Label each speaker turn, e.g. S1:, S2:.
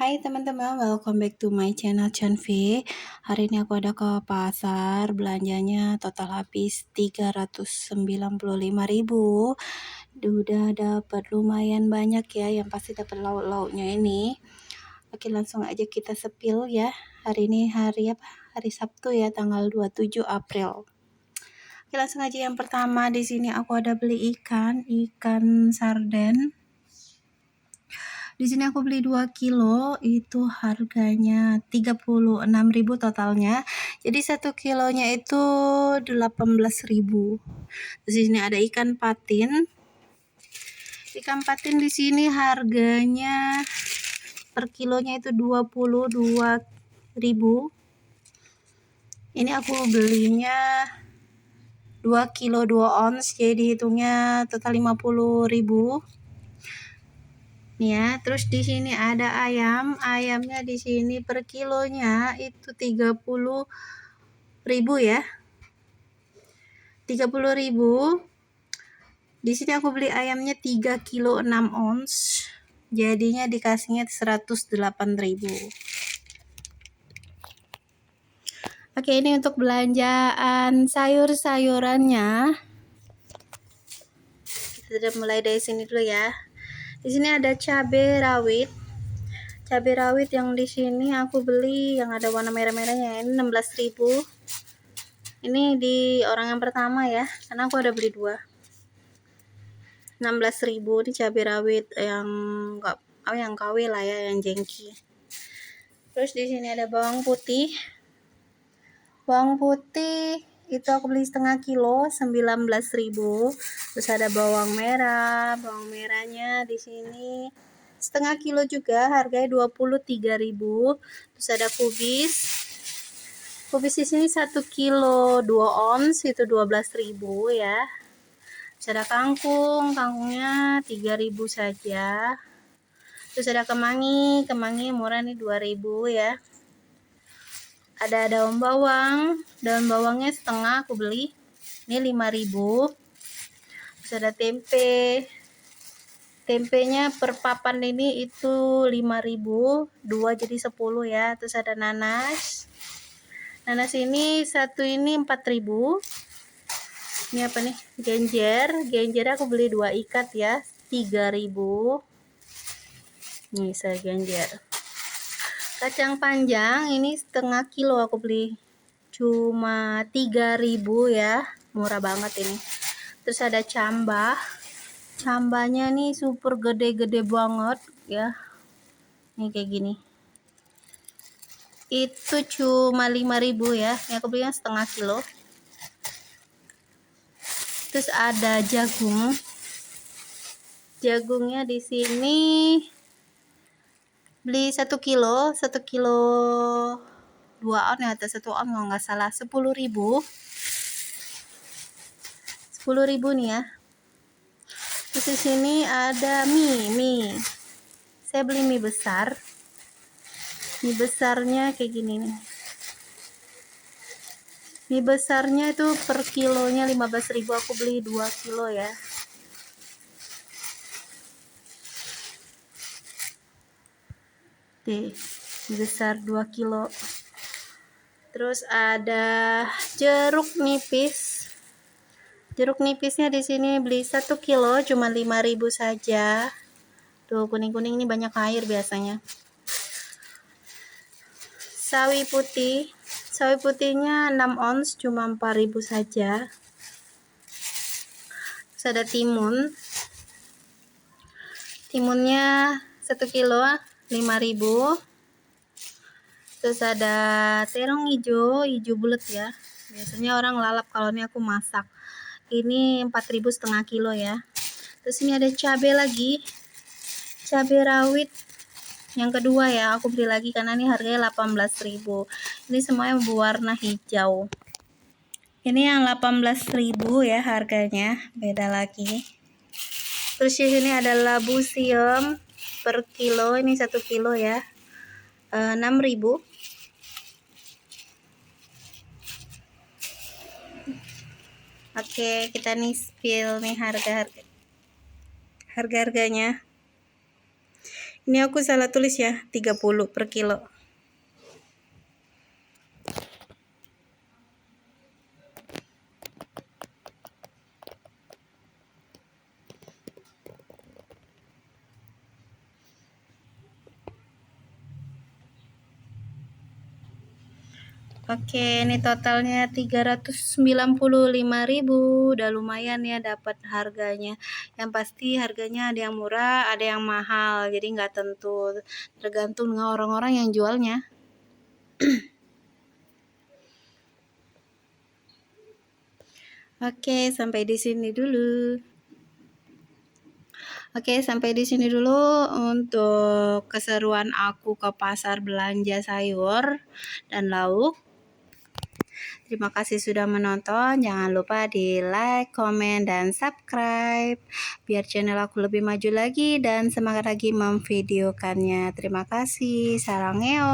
S1: Hai teman-teman, welcome back to my channel Chanvi. Hari ini aku ada ke pasar, belanjanya total habis 395.000. Udah dapat lumayan banyak ya, yang pasti dapat lauk-lauknya ini. Oke, langsung aja kita sepil ya. Hari ini hari apa? Hari Sabtu ya, tanggal 27 April. Oke, langsung aja yang pertama di sini aku ada beli ikan sarden. Di sini aku beli 2 kilo, itu harganya 36.000 totalnya. Jadi 1 kilonya itu 18.000. Di sini ada ikan patin. Ikan patin di sini harganya per kilonya itu 22.000. Ini aku belinya 2 kilo 2 ons, jadi hitungnya total 50.000. Ya, terus di sini ada ayam. Ayamnya di sini per kilonya itu 30.000 ya. 30.000. Di sini aku beli ayamnya 3 kilo 6 ons. Jadinya dikasihnya 108.000. Oke, ini untuk belanjaan sayur-sayurannya. Kita mulai dari sini dulu ya. Di sini ada cabai rawit. Cabai rawit yang di sini aku beli yang ada warna merah-merahnya, ini 16.000. Ini di orang yang pertama ya, karena aku ada beli 2. 16.000 ini cabai rawit yang yang KW lah ya, yang jengki. Terus di sini ada bawang putih. Bawang putih itu aku beli setengah kilo 19.000. Terus ada bawang merah. Bawang merahnya di sini setengah kilo juga, harganya 23.000. Terus ada kubis. Kubis di sini 1 kilo 2 ons itu 12.000 ya. Terus ada kangkung, kangkungnya 3.000 saja. Terus ada kemangi, kemangi murah nih 2.000 ya. Ada daun bawangnya setengah aku beli. Ini 5.000. Terus ada tempe. Tempenya per papan ini itu 5.000, 2 jadi 10 ya. Terus ada nanas. Nanas ini satu ini 4.000. Ini apa nih? Genjer aku beli 2 ikat ya, 3.000. Nih saya genjer. Kacang panjang ini setengah kilo aku beli cuma 3.000 ya, murah banget ini. Terus ada cambah. Cambahnya nih super gede-gede banget ya. Nih kayak gini. Itu cuma 5.000 ya. Ini aku belinya setengah kilo. Terus ada jagung. Jagungnya di sini beli 1 kilo 2 on ya, atau 1 on kalau nggak salah, 10.000 nih ya. Terus di sini ada mie. Saya beli mie besar. Mie besarnya kayak gini nih. Mie besarnya itu per kilonya 15.000, aku beli 2 kilo ya. Mie besar 2 kilo. Terus ada jeruk nipis. Jeruk nipisnya di sini beli 1 kilo cuma 5.000 saja. Tuh kuning-kuning ini banyak air biasanya. Sawi putihnya 6 ons cuma 4.000 saja. Terus ada timunnya 1 kilo 5.000. Terus ada terong hijau bulat ya, biasanya orang lalap, kalau ini aku masak. Ini 4.000 setengah kilo ya. Terus ini ada cabai lagi, cabai rawit yang kedua ya, aku beli lagi karena ini harganya 18.000. Ini semuanya berwarna hijau. Ini yang 18.000 ya harganya, beda lagi. Terus di sini ada labu siam per kilo, ini 1 kilo ya, 6.000. Oke, kita nih spill nih harga-harganya. Ini aku salah tulis ya, 30 per kilo. Oke, ini totalnya 395.000. Udah lumayan ya dapat harganya. Yang pasti harganya ada yang murah, ada yang mahal. Jadi nggak tentu, tergantung dengan orang-orang yang jualnya. Oke, sampai di sini dulu. Oke, sampai di sini dulu untuk keseruan aku ke pasar belanja sayur dan lauk. Terima kasih sudah menonton. Jangan lupa di like, komen, dan subscribe biar channel aku lebih maju lagi dan semangat lagi memvideokannya. Terima kasih. Sarangeo.